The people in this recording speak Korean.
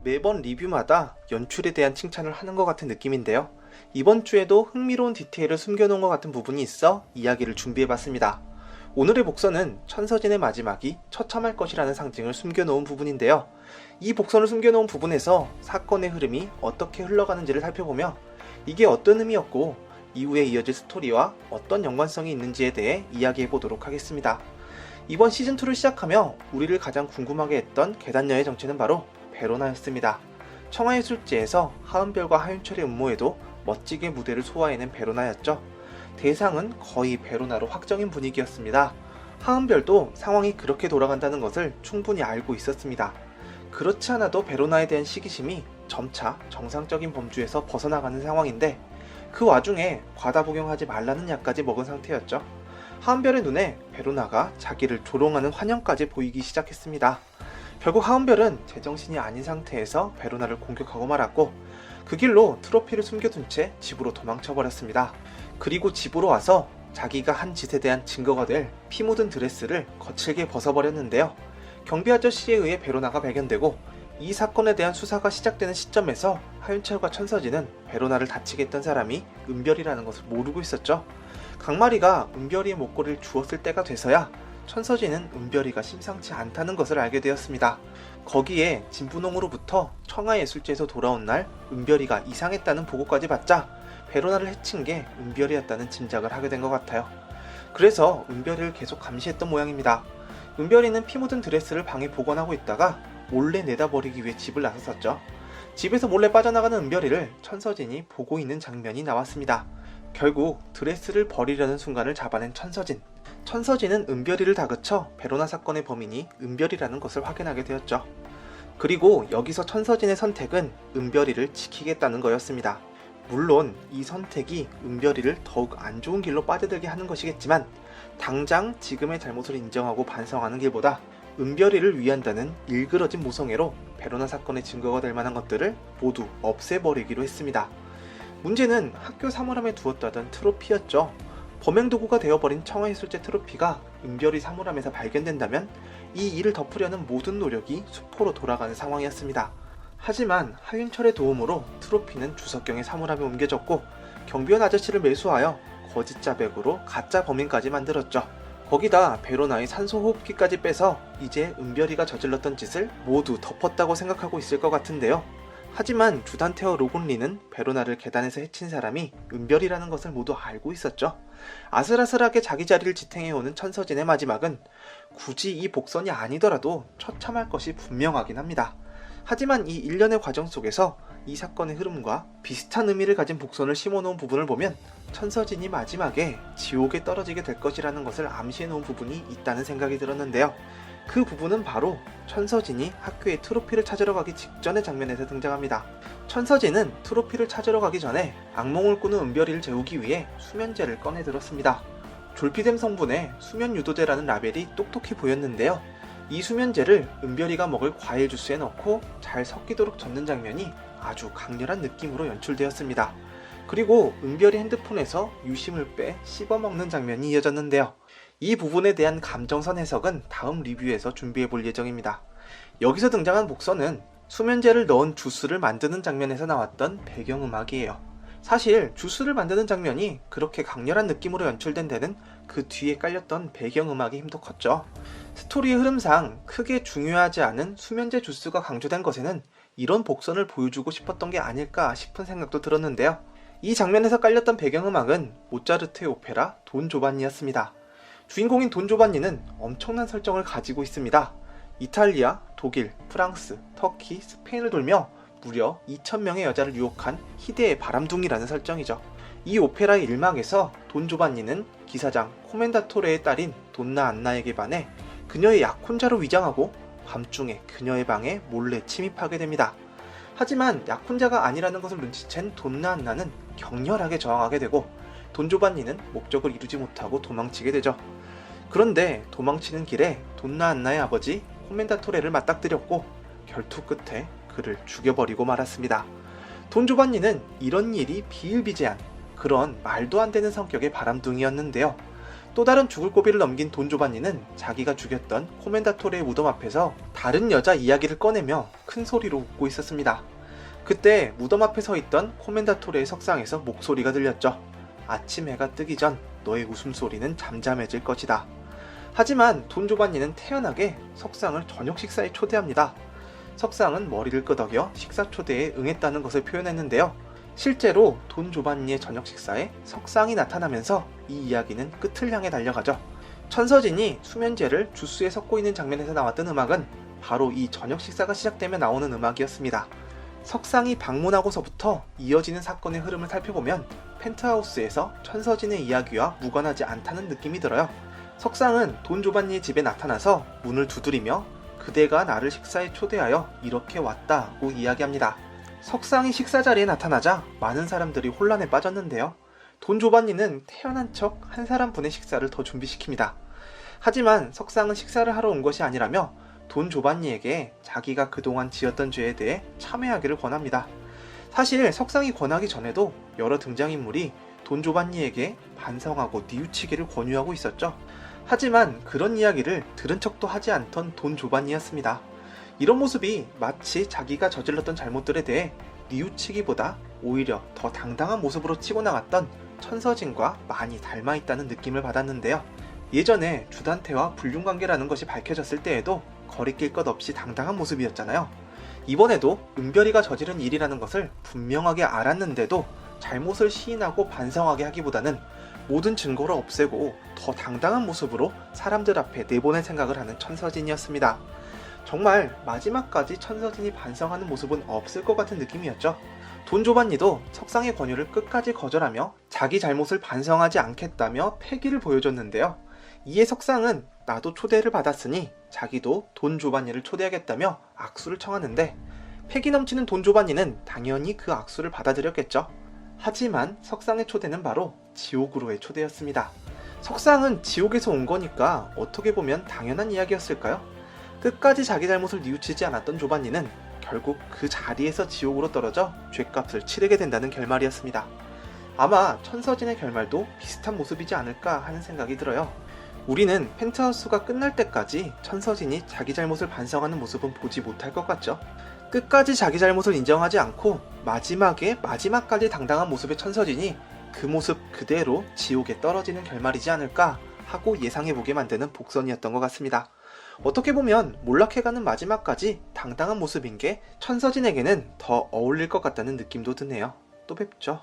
매번 리뷰마다 연출에 대한 칭찬을 하는 것 같은 느낌인데요. 이번 주에도 흥미로운 디테일을 숨겨놓은 것 같은 부분이 있어 이야기를 준비해봤습니다. 오늘의 복선은 천서진의 마지막이 처참할 것이라는 상징을 숨겨놓은 부분인데요. 이 복선을 숨겨놓은 부분에서 사건의 흐름이 어떻게 흘러가는지를 살펴보며 이게 어떤 의미였고 이후에 이어질 스토리와 어떤 연관성이 있는지에 대해 이야기해보도록 하겠습니다. 이번 시즌2를 시작하며 우리를 가장 궁금하게 했던 계단녀의 정체는 바로 베로나였습니다. 청하의 술지에서 하은별과 하윤철의 음모에도 멋지게 무대를 소화해낸 베로나였죠. 대상은 거의 베로나로 확정인 분위기였습니다. 하은별도 상황이 그렇게 돌아간다는 것을 충분히 알고 있었습니다. 그렇지 않아도 베로나에 대한 시기심이 점차 정상적인 범주에서 벗어나가는 상황인데 그 와중에 과다 복용하지 말라는 약까지 먹은 상태였죠. 하은별의 눈에 베로나가 자기를 조롱하는 환영까지 보이기 시작했습니다. 결국 하은별은 제정신이 아닌 상태에서 베로나를 공격하고 말았고 그 길로 트로피를 숨겨둔 채 집으로 도망쳐버렸습니다. 그리고 집으로 와서 자기가 한 짓에 대한 증거가 될 피 묻은 드레스를 거칠게 벗어버렸는데요. 경비 아저씨에 의해 베로나가 발견되고 이 사건에 대한 수사가 시작되는 시점에서 하윤철과 천서진은 베로나를 다치게 했던 사람이 은별이라는 것을 모르고 있었죠. 강마리가 은별이의 목걸이를 주었을 때가 돼서야 천서진은 은별이가 심상치 않다는 것을 알게 되었습니다. 거기에 진분홍으로부터 청하예술제에서 돌아온 날 은별이가 이상했다는 보고까지 받자 베로나를 해친 게 은별이였다는 짐작을 하게 된 것 같아요. 그래서 은별이를 계속 감시했던 모양입니다. 은별이는 피 묻은 드레스를 방에 보관하고 있다가 몰래 내다버리기 위해 집을 나섰었죠. 집에서 몰래 빠져나가는 은별이를 천서진이 보고 있는 장면이 나왔습니다. 결국 드레스를 버리려는 순간을 잡아낸 천서진. 천서진은 은별이를 다그쳐 베로나 사건의 범인이 은별이라는 것을 확인하게 되었죠. 그리고 여기서 천서진의 선택은 은별이를 지키겠다는 거였습니다. 물론 이 선택이 은별이를 더욱 안 좋은 길로 빠져들게 하는 것이겠지만 당장 지금의 잘못을 인정하고 반성하는 길보다 은별이를 위한다는 일그러진 모성애로 베로나 사건의 증거가 될 만한 것들을 모두 없애버리기로 했습니다. 문제는 학교 사물함에 두었다던 트로피였죠. 범행도구가 되어버린 청하예술제 트로피가 은별이 사물함에서 발견된다면 이 일을 덮으려는 모든 노력이 수포로 돌아가는 상황이었습니다. 하지만 하윤철의 도움으로 트로피는 주석경의 사물함에 옮겨졌고 경비원 아저씨를 매수하여 거짓 자백으로 가짜 범인까지 만들었죠. 거기다 베로나의 산소호흡기까지 빼서 이제 은별이가 저질렀던 짓을 모두 덮었다고 생각하고 있을 것 같은데요. 하지만 주단태와 로곤리는 베로나를 계단에서 해친 사람이 은별이라는 것을 모두 알고 있었죠. 아슬아슬하게 자기 자리를 지탱해오는 천서진의 마지막은 굳이 이 복선이 아니더라도 처참할 것이 분명하긴 합니다. 하지만 이 일련의 과정 속에서 이 사건의 흐름과 비슷한 의미를 가진 복선을 심어놓은 부분을 보면 천서진이 마지막에 지옥에 떨어지게 될 것이라는 것을 암시해놓은 부분이 있다는 생각이 들었는데요. 그 부분은 바로 천서진이 학교에 트로피를 찾으러 가기 직전의 장면에서 등장합니다. 천서진은 트로피를 찾으러 가기 전에 악몽을 꾸는 은별이를 재우기 위해 수면제를 꺼내 들었습니다. 졸피뎀 성분의 수면유도제라는 라벨이 똑똑히 보였는데요. 이 수면제를 은별이가 먹을 과일 주스에 넣고 잘 섞이도록 젓는 장면이 아주 강렬한 느낌으로 연출되었습니다. 그리고 은별이 핸드폰에서 유심을 빼 씹어먹는 장면이 이어졌는데요. 이 부분에 대한 감정선 해석은 다음 리뷰에서 준비해볼 예정입니다. 여기서 등장한 복선은 수면제를 넣은 주스를 만드는 장면에서 나왔던 배경음악이에요. 사실 주스를 만드는 장면이 그렇게 강렬한 느낌으로 연출된 데는 그 뒤에 깔렸던 배경음악의 힘도 컸죠. 스토리의 흐름상 크게 중요하지 않은 수면제 주스가 강조된 것에는 이런 복선을 보여주고 싶었던 게 아닐까 싶은 생각도 들었는데요. 이 장면에서 깔렸던 배경음악은 모차르트의 오페라 돈 조반니였습니다. 주인공인 돈 조반니는 엄청난 설정을 가지고 있습니다. 이탈리아, 독일, 프랑스, 터키, 스페인을 돌며 무려 2,000명의 여자를 유혹한 희대의 바람둥이라는 설정이죠. 이 오페라의 일막에서 돈 조반니는 기사장 코멘다토레의 딸인 돈나 안나에게 반해 그녀의 약혼자로 위장하고 밤중에 그녀의 방에 몰래 침입하게 됩니다. 하지만 약혼자가 아니라는 것을 눈치챈 돈나 안나는 격렬하게 저항하게 되고 돈 조반니는 목적을 이루지 못하고 도망치게 되죠. 그런데 도망치는 길에 돈나 안나의 아버지 코멘다토레를 맞닥뜨렸고 결투 끝에 그를 죽여버리고 말았습니다. 돈 조반니는 이런 일이 비일비재한 그런 말도 안 되는 성격의 바람둥이였는데요. 또 다른 죽을 고비를 넘긴 돈 조반니는 자기가 죽였던 코멘다토레의 무덤 앞에서 다른 여자 이야기를 꺼내며 큰 소리로 웃고 있었습니다. 그때 무덤 앞에 서 있던 코멘다토레의 석상에서 목소리가 들렸죠. 아침 해가 뜨기 전 너의 웃음소리는 잠잠해질 것이다. 하지만 돈 조반니는 태연하게 석상을 저녁 식사에 초대합니다. 석상은 머리를 끄덕여 식사 초대에 응했다는 것을 표현했는데요. 실제로 돈 조반니의 저녁 식사에 석상이 나타나면서 이 이야기는 끝을 향해 달려가죠. 천서진이 수면제를 주스에 섞고 있는 장면에서 나왔던 음악은 바로 이 저녁 식사가 시작되며 나오는 음악이었습니다. 석상이 방문하고서부터 이어지는 사건의 흐름을 살펴보면 펜트하우스에서 천서진의 이야기와 무관하지 않다는 느낌이 들어요. 석상은 돈 조반니의 집에 나타나서 문을 두드리며 그대가 나를 식사에 초대하여 이렇게 왔다고 이야기합니다. 석상이 식사 자리에 나타나자 많은 사람들이 혼란에 빠졌는데요. 돈 조반니는 태연한 척 한 사람분의 식사를 더 준비시킵니다. 하지만 석상은 식사를 하러 온 것이 아니라며 돈 조반니에게 자기가 그동안 지었던 죄에 대해 참회하기를 권합니다. 사실 석상이 권하기 전에도 여러 등장인물이 돈 조반니에게 반성하고 뉘우치기를 권유하고 있었죠. 하지만 그런 이야기를 들은 척도 하지 않던 돈 조반니였습니다. 이런 모습이 마치 자기가 저질렀던 잘못들에 대해 뉘우치기보다 오히려 더 당당한 모습으로 치고 나갔던 천서진과 많이 닮아있다는 느낌을 받았는데요. 예전에 주단태와 불륜관계라는 것이 밝혀졌을 때에도 거리낄 것 없이 당당한 모습이었잖아요. 이번에도 은별이가 저지른 일이라는 것을 분명하게 알았는데도 잘못을 시인하고 반성하게 하기보다는 모든 증거를 없애고 더 당당한 모습으로 사람들 앞에 내보낼 생각을 하는 천서진이었습니다. 정말 마지막까지 천서진이 반성하는 모습은 없을 것 같은 느낌이었죠. 돈 조반니도 석상의 권유를 끝까지 거절하며 자기 잘못을 반성하지 않겠다며 패기를 보여줬는데요. 이에 석상은 나도 초대를 받았으니 자기도 돈 조반니를 초대하겠다며 악수를 청하는데 패기 넘치는 돈 조반니는 당연히 그 악수를 받아들였겠죠. 하지만 석상의 초대는 바로 지옥으로의 초대였습니다. 석상은 지옥에서 온 거니까 어떻게 보면 당연한 이야기였을까요? 끝까지 자기 잘못을 뉘우치지 않았던 조반니는 결국 그 자리에서 지옥으로 떨어져 죗값을 치르게 된다는 결말이었습니다. 아마 천서진의 결말도 비슷한 모습이지 않을까 하는 생각이 들어요. 우리는 펜트하우스가 끝날 때까지 천서진이 자기 잘못을 반성하는 모습은 보지 못할 것 같죠. 끝까지 자기 잘못을 인정하지 않고 마지막까지 당당한 모습의 천서진이 그 모습 그대로 지옥에 떨어지는 결말이지 않을까 하고 예상해보게 만드는 복선이었던 것 같습니다. 어떻게 보면 몰락해가는 마지막까지 당당한 모습인 게 천서진에게는 더 어울릴 것 같다는 느낌도 드네요. 또 뵙죠.